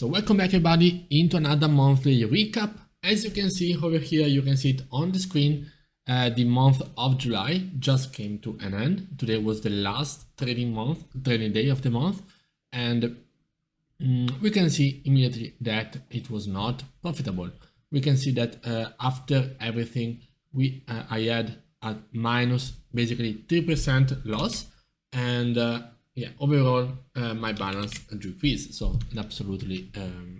So welcome back everybody into another monthly recap. As you can see over here, you can see it on the screen. The month of July just came to an end. Today was the last trading day of the month, and we can see immediately that it was not profitable. We can see that after everything, I had a minus basically 3% loss, and yeah, overall my balance decreased, so it absolutely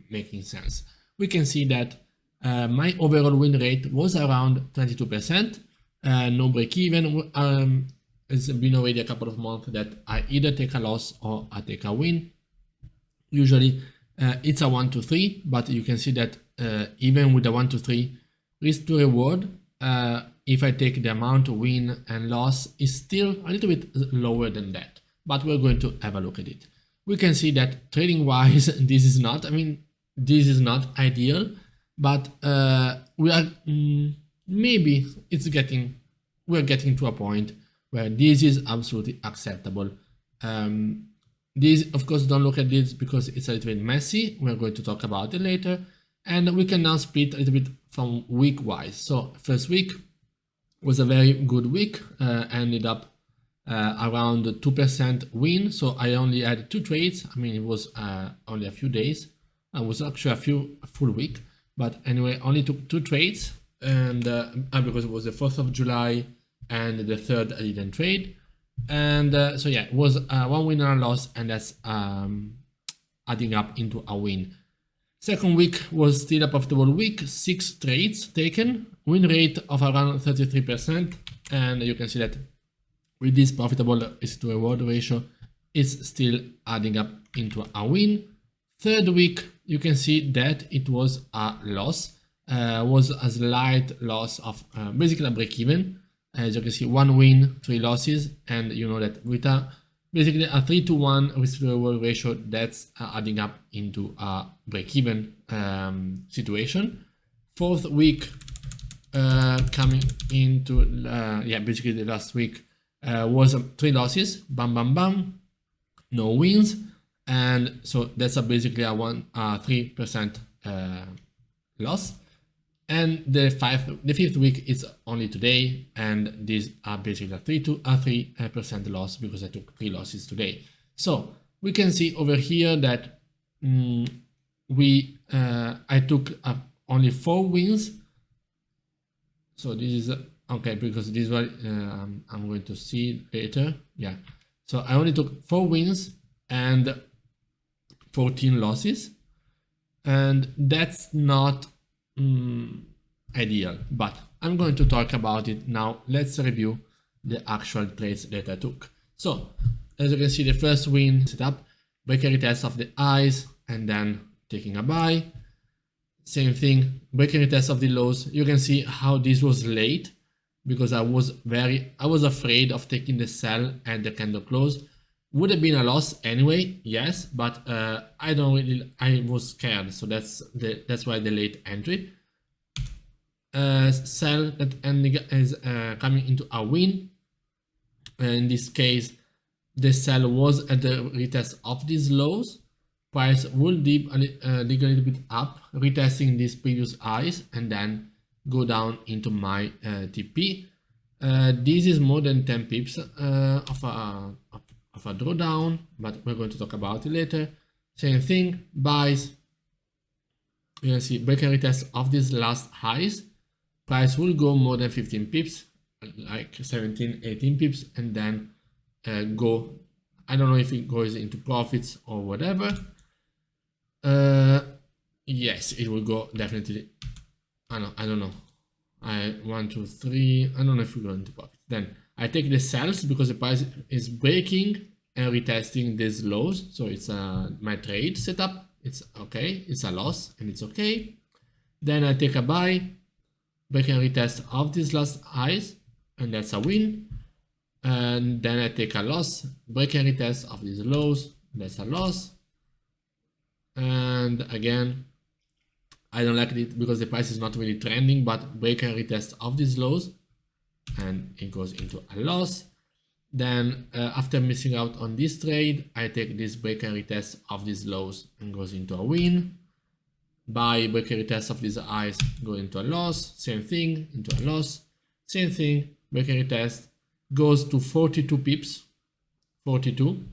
making sense. We can see that my overall win rate was around 22%, no break even. It's been already a couple of months that I either take a loss or I take a win. Usually it's a 1 to 3, but you can see that even with the 1 to 3 risk to reward, if I take the amount of win and loss, is still a little bit lower than that. But we're going to have a look at it. We can see that trading wise, this is not ideal, but we are maybe we're getting to a point where this is absolutely acceptable. This, of course, don't look at this because it's a little bit messy. We're going to talk about it later, and we can now split a little bit from week wise. So first week was a very good week, ended up around 2% win. So I only had 2 trades. I mean, it was only a few days. It was actually a full week, but anyway, only took 2 trades, and because it was the 4th of July and the 3rd I didn't trade. And so yeah, it was 1 win and a loss, and that's adding up into a win. Second week was still a profitable week, 6 trades taken, win rate of around 33%, and you can see that with this profitable risk to reward ratio, it's still adding up into a win. Third week, you can see that it was a loss, was a slight loss of basically a break even. As you can see, 1 win, 3 losses, and you know that with basically a 3-to-1 risk to reward ratio, that's adding up into a break-even situation. Fourth week, coming into basically the last week, was 3 losses, bam bam bam, no wins, and so that's basically a 3% loss. And the 5th week is only today, and these are basically a 3% loss because I took 3 losses today. So we can see over here that I took only 4 wins. So this is okay because this one I'm going to see later. Yeah, so I only took 4 wins and 14 losses, and that's not ideal, but I'm going to talk about it now. Let's review the actual trades that I took. So as you can see, the first win set up, break and retest of the highs, and then taking a buy. Same thing, break and retest of the lows. You can see how this was late because I was afraid of taking the sell and the candle close. Would have been a loss anyway, yes, but I was scared, so that's why the late entry. Sell that ending is coming into a win. In this case, the sell was at the retest of these lows. Price will dig a little bit up, retesting these previous highs, and then go down into my TP. This is more than 10 pips of a drawdown, but we're going to talk about it later. Same thing, buys. You can see break and retest of these last highs. Price will go more than 15 pips, like 17, 18 pips, and then go. I don't know if it goes into profits or whatever. Yes, it will go definitely. I don't know. 1, 2, 3. I don't know if we go into profit. Then I take the sells because the price is breaking and retesting these lows. So it's my trade setup. It's okay. It's a loss and it's okay. Then I take a buy, break and retest of these last highs, and that's a win. And then I take a loss, break and retest of these lows, that's a loss. And again, I don't like it because the price is not really trending, but break and retest of these lows, and it goes into a loss. Then after missing out on this trade, I take this break and retest of these lows and goes into a win. Buy, break and retest of these highs, go into a loss. Same thing, into a loss. Same thing, break and retest, goes to 42 pips, 42,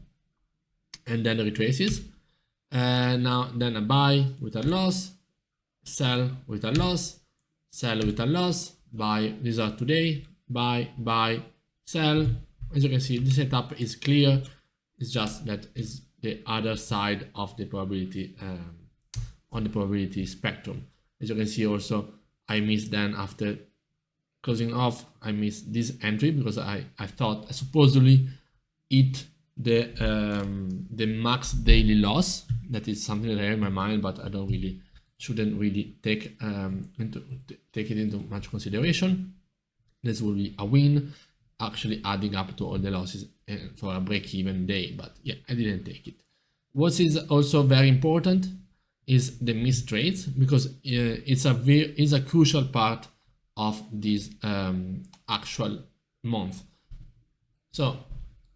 and then retraces. Now then a buy with a loss, sell with a loss, sell with a loss, buy. These are today, buy, sell. As you can see, the setup is clear. It's just that is the other side of the probability on the probability spectrum. As you can see, also I missed then after closing off, I missed this entry because I thought I supposedly hit the max daily loss. That is something that I have in my mind, but I don't really shouldn't really take it into much consideration. This will be a win, actually adding up to all the losses for a break-even day, but yeah, I didn't take it. What is also very important is the missed trades, because it's a crucial part of this actual month. So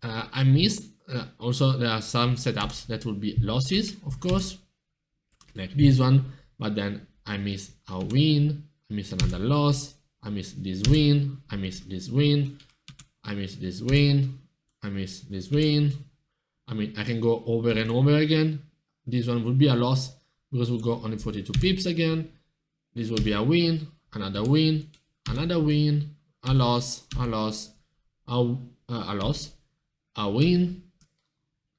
I missed. Also, there are some setups that will be losses, of course, like this one, but then I missed a win, I missed another loss, I missed this win, I missed this win, I missed this win, I missed this win. I mean, I can go over and over again. This one will be a loss because we'll go on the 42 pips again. This will be a win, another win, another win, a loss, a loss, a loss, a win.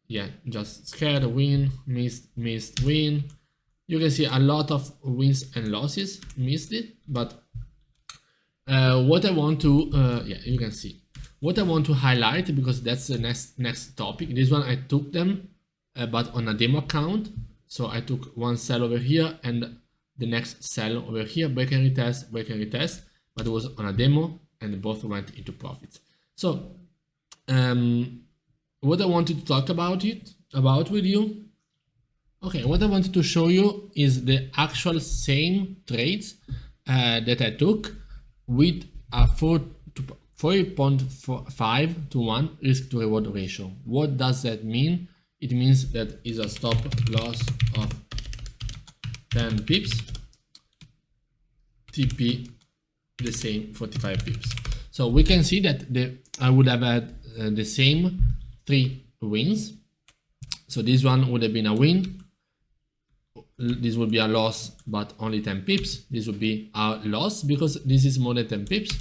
Yeah, just scared, win, missed, win. You can see a lot of wins and losses, missed it, but what I want to, yeah, you can see. What I want to highlight, because that's the next topic. This one I took them, but on a demo account. So I took one sell over here and the next sell over here, break and retest, but it was on a demo and both went into profits. So what I wanted to talk about with you. Okay, what I wanted to show you is the actual same trades that I took with a 4.5 to 1 risk to reward ratio. What does that mean? It means that is a stop loss of 10 pips, TP the same 45 pips. So we can see that I would have had the same 3 wins. So this one would have been a win. This would be a loss, but only 10 pips. This would be a loss because this is more than 10 pips.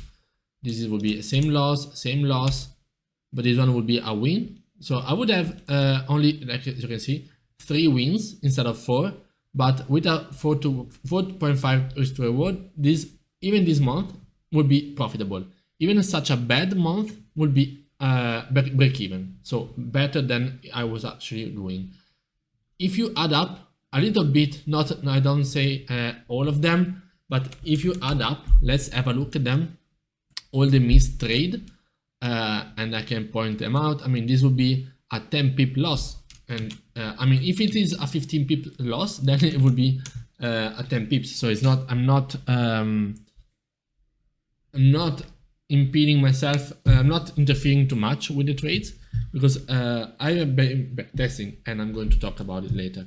This would be same loss, but this one would be a win. So I would have only, like you can see, 3 wins instead of 4, but with a 4.5 risk to reward, even this month would be profitable. Even such a bad month would be break even, so better than I was actually doing. If you add up a little bit, I don't say all of them, but if you add up, let's have a look at them, all the missed trade, and I can point them out. I mean, this would be a 10 pip loss, and I mean, if it is a 15 pip loss, then it would be a 10 pips. So it's not, I'm not impeding myself, I'm not interfering too much with the trades, because I am backtesting and I'm going to talk about it later.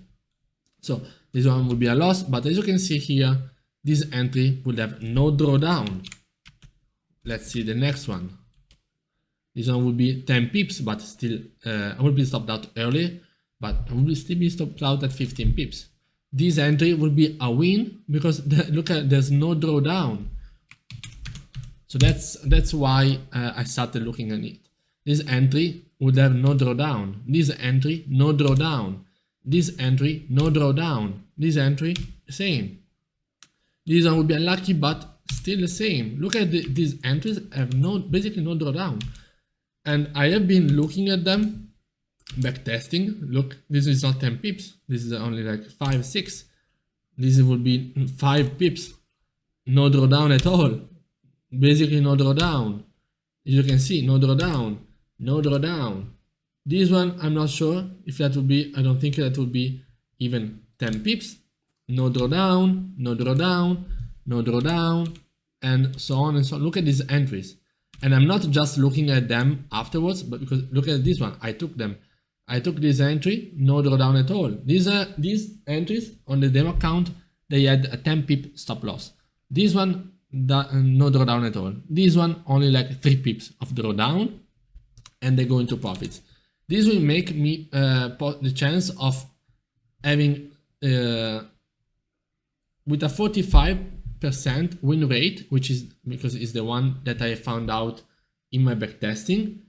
So this one would be a loss, but as you can see here, this entry would have no drawdown. Let's see the next one. This one would be 10 pips, but still, I would be stopped out early, but I would still be stopped out at 15 pips. This entry would be a win because look at, there's no drawdown. So that's why I started looking at it. This entry would have no drawdown. This entry, no drawdown. This entry, no drawdown. This entry, same. This one would be unlucky, but still the same. Look at these entries have basically no drawdown. And I have been looking at them, backtesting. Look, this is not 10 pips. This is only like 5, 6. This would be 5 pips. No drawdown at all. Basically no drawdown. As you can see, no drawdown. No drawdown. This one, I'm not sure if that would be, I don't think that would be even 10 pips. No drawdown, no drawdown, no drawdown, and so on and so on. Look at these entries. And I'm not just looking at them afterwards, but because look at this one, I took this entry, no drawdown at all. These entries on the demo account, they had a 10 pip stop loss. This one, no drawdown at all. This one, only like 3 pips of drawdown, and they go into profits. This will make me the chance of having with a 45% win rate, which is because it's the one that I found out in my backtesting.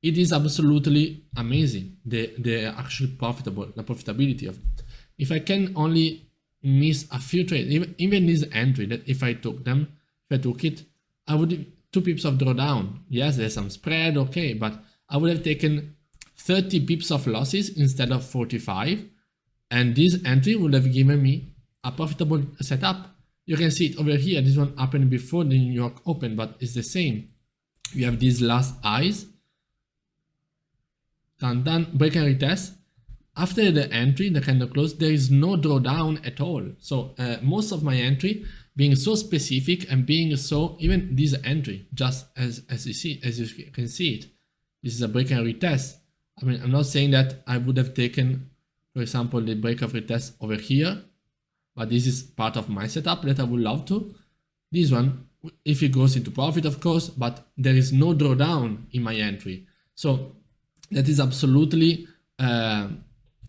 It is absolutely amazing. The actually the profitability of it. If I can only miss a few trades, even this entry that if I took it, I would 2 pips of drawdown. Yes, there's some spread, okay, but I would have taken 30 pips of losses instead of 45, and this entry would have given me a profitable setup. You can see it over here. This one happened before the New York Open, but it's the same. You have these last highs. Done, break and retest. After the entry, the candle close, there is no drawdown at all. So most of my entry being so specific and being so, even this entry, just as you can see it, this is a break and retest. I mean, I'm not saying that I would have taken, for example, the break of retest over here, but this is part of my setup that I would love to. This one, if it goes into profit, of course, but there is no drawdown in my entry. So that is absolutely,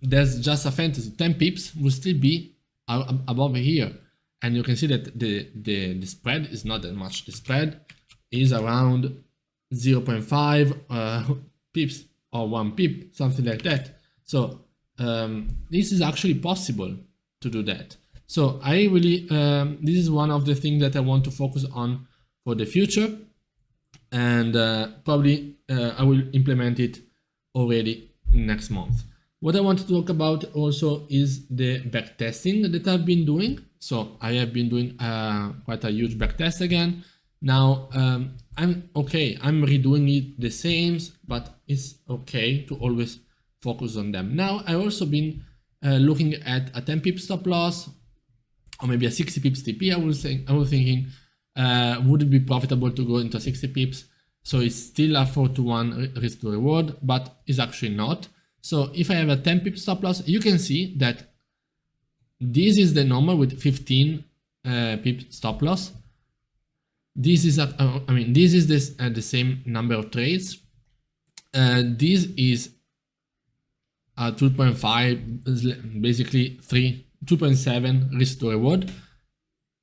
there's just a fantasy. 10 pips will still be above here. And you can see that the spread is not that much. The spread is around 0.5 pips or 1 pip, something like that. So this is actually possible to do that. So I really, this is one of the things that I want to focus on for the future. And probably I will implement it already next month. What I want to talk about also is the backtesting that I've been doing. So I have been doing quite a huge backtest again. Now I'm okay, I'm redoing it the same, but it's okay to always focus on them. Now I also been looking at a 10 pip stop loss or maybe a 60 pips TP. I was thinking, would it be profitable to go into 60 pips? So it's still a 4-to-1 risk to reward, but it's actually not. So if I have a 10 pip stop loss, you can see that this is the normal with 15 pip stop loss. This is this is the same number of trades. This is a 2.5, basically 2.7 risk to reward.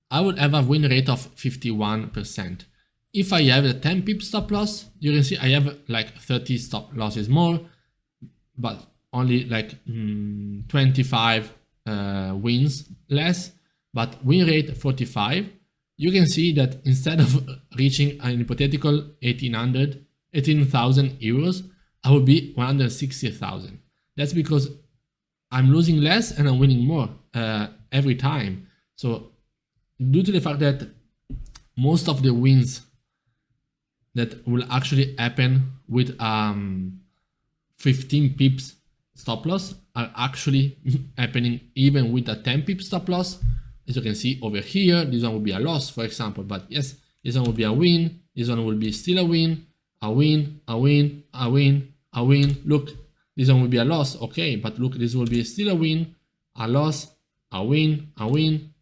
I would have a win rate of 51%. If I have a 10 pip stop loss, you can see I have like 30 stop losses more, but only like 25 wins less, but win rate 45. You can see that instead of reaching an hypothetical 18,000 euros, I will be 160,000. That's because I'm losing less and I'm winning more every time. So due to the fact that most of the wins that will actually happen with 15 pips stop loss are actually happening even with a 10 pip stop loss. As you can see over here, this one will be a loss, for example, but yes, this one will be a win, this one will be still a win, a win, a win, a win, a win. Look, this one will be a loss, okay, but look, this will be still a win, a loss, a win, a win.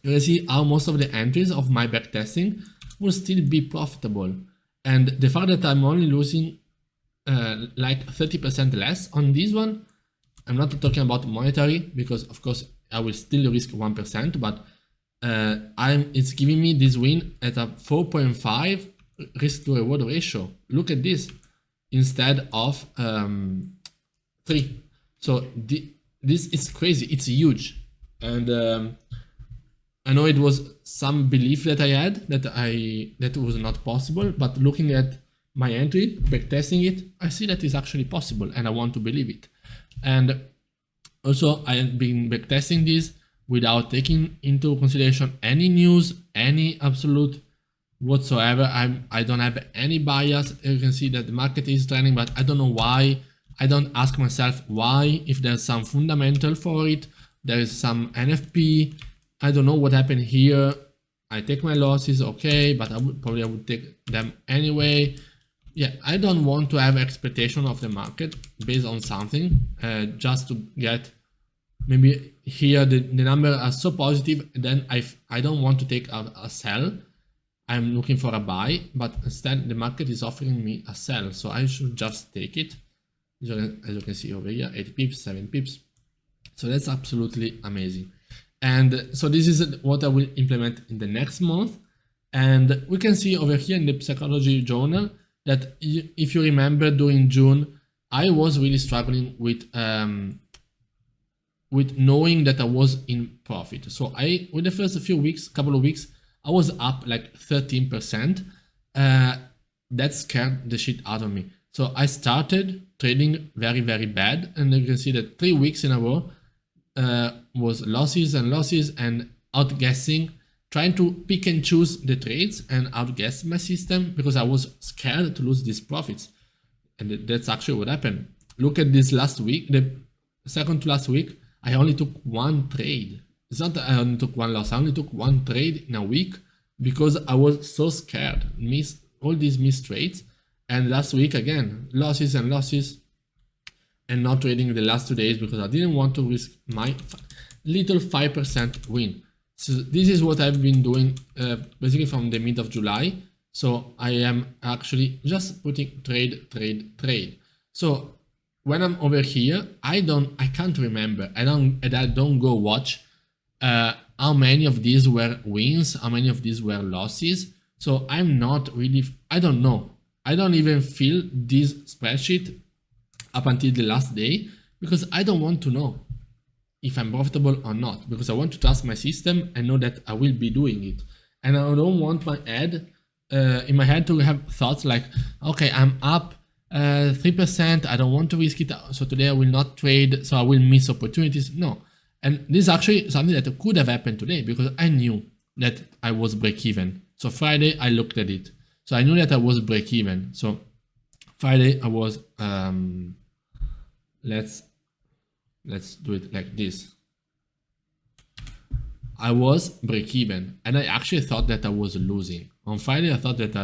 You can see how most of the entries of my backtesting will still be profitable. And the fact that I'm only losing like 30% less on this one, I'm not talking about monetary, because of course I will still risk 1%, but it's giving me this win at a 4.5 risk to reward ratio. Look at this, instead of 3. So this is crazy, it's huge. And I know it was some belief that I had that was not possible, but looking at my entry, backtesting it, I see that it's actually possible, and I want to believe it. And also, I have been backtesting this without taking into consideration any news, any absolute whatsoever. I don't have any bias. You can see that the market is trending, but I don't know why. I don't ask myself why, if there's some fundamental for it. There is some NFP. I don't know what happened here. I take my losses, okay, but I would take them anyway. Yeah, I don't want to have expectation of the market based on something, just to get maybe here the number are so positive, then I don't want to take a sell. I'm looking for a buy, but instead the market is offering me a sell, so I should just take it. As you can see over here, 8 pips, 7 pips. So that's absolutely amazing. And so this is what I will implement in the next month. And we can see over here in the psychology journal that if you remember during June, I was really struggling with knowing that I was in profit. So with the first couple of weeks, I was up like 13%. That scared the shit out of me. So I started trading very, very bad. And you can see that 3 weeks in a row was losses and outguessing, trying to pick and choose the trades and outguess my system because I was scared to lose these profits. And that's actually what happened. Look at this last week, the second to last week, I only took one trade. It's not that I only took one loss, I only took one trade in a week because I was so scared, all these missed trades. And last week again, losses and not trading the last 2 days because I didn't want to risk my little 5% win. So this is what I've been doing basically from the mid of July. So I am actually just putting trade. So when I'm over here, I can't remember. I don't go watch how many of these were wins, how many of these were losses. So I'm not really, I don't know. I don't even fill this spreadsheet up until the last day because I don't want to know if I'm profitable or not, because I want to trust my system and know that I will be doing it. And I don't want my head in my head to have thoughts like, okay, I'm up 3%, I don't want to risk it, so today I will not trade, so I will miss opportunities. No. And this is actually something that could have happened today because I knew that I was break even. So Friday I looked at it. So I knew that I was break even. So Friday I was let's do it like this. I was break even and I actually thought that I was losing. On Friday I thought that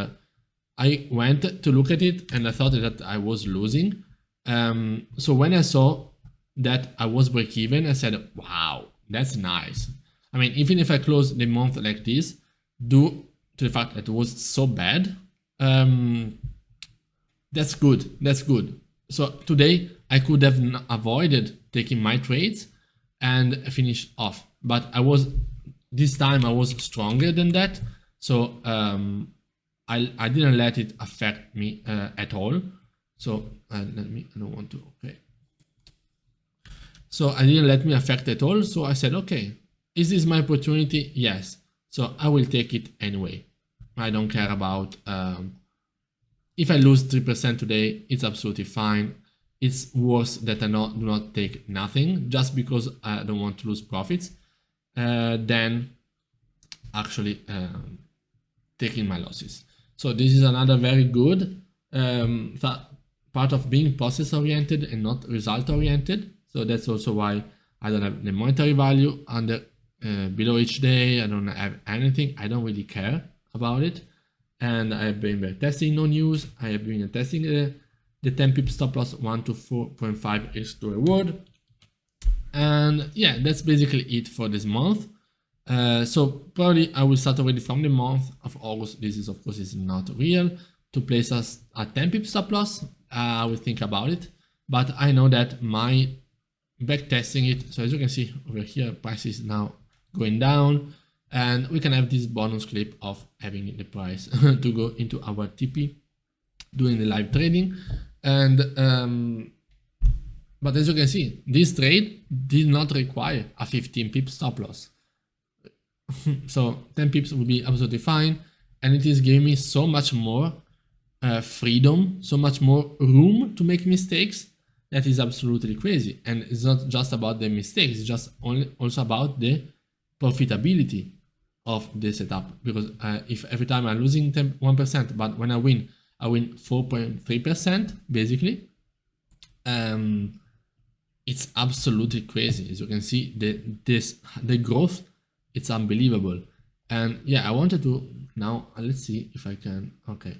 I went to look at it and I thought that I was losing. So when I saw that I was break even, I said, wow, that's nice. I mean, even if I close the month like this, due to the fact that it was so bad, that's good. That's good. So today I could have avoided taking my trades and finish off. But this time I was stronger than that. So I didn't let it affect me at all. So I don't want to, okay. So I didn't let me affect at all. So I said, okay, is this my opportunity? Yes. So I will take it anyway. I don't care about, if I lose 3% today, it's absolutely fine. It's worse that I do not take nothing just because I don't want to lose profits than actually taking my losses. So this is another very good part of being process oriented and not result oriented. So that's also why I don't have the monetary value under below each day. I don't have anything. I don't really care about it. And I have been testing no news. I have been testing the 10 pip stop loss 1 to 4.5 risk to reward. And yeah, that's basically it for this month. So probably I will start already from the month of August. This is, of course, is not real. To place us a 10 pip stop loss, I will think about it. But I know that my back testing it. So as you can see over here, price is now going down. And we can have this bonus clip of having the price to go into our TP doing the live trading. And but as you can see, this trade did not require a 15 pip stop loss. So 10 pips will be absolutely fine. And it is giving me so much more freedom, so much more room to make mistakes. That is absolutely crazy. And it's not just about the mistakes, it's just also about the profitability of the setup. Because if every time I'm losing 1%, but when I win 4.3%, basically, it's absolutely crazy. As you can see, the growth, it's unbelievable. And yeah, I wanted to now, let's see if I can. Okay,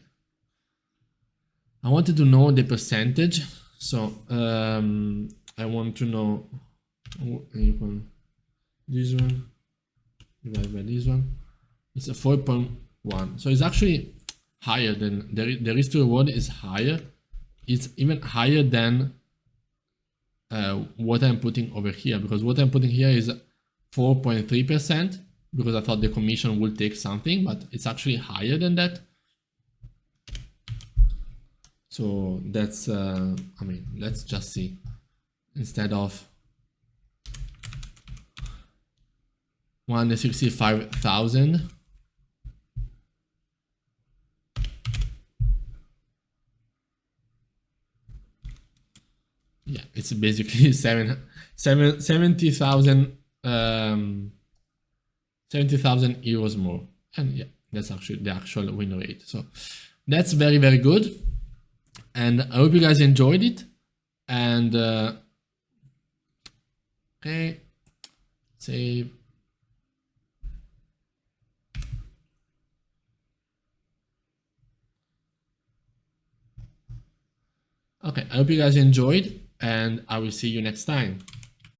I wanted to know the percentage. So I want to know this one divided by this one. It's a 4.1. So it's actually higher than the risk to reward is higher. It's even higher than what I'm putting over here, because what I'm putting here is 4.3%, because I thought the commission would take something, but it's actually higher than that. So that's, I mean, let's just see. Instead of 165,000, yeah, it's basically 70,000 euros more. And yeah, that's actually the actual win rate. So that's very, very good. And I hope you guys enjoyed it. And okay, save. Okay, I hope you guys enjoyed, and I will see you next time.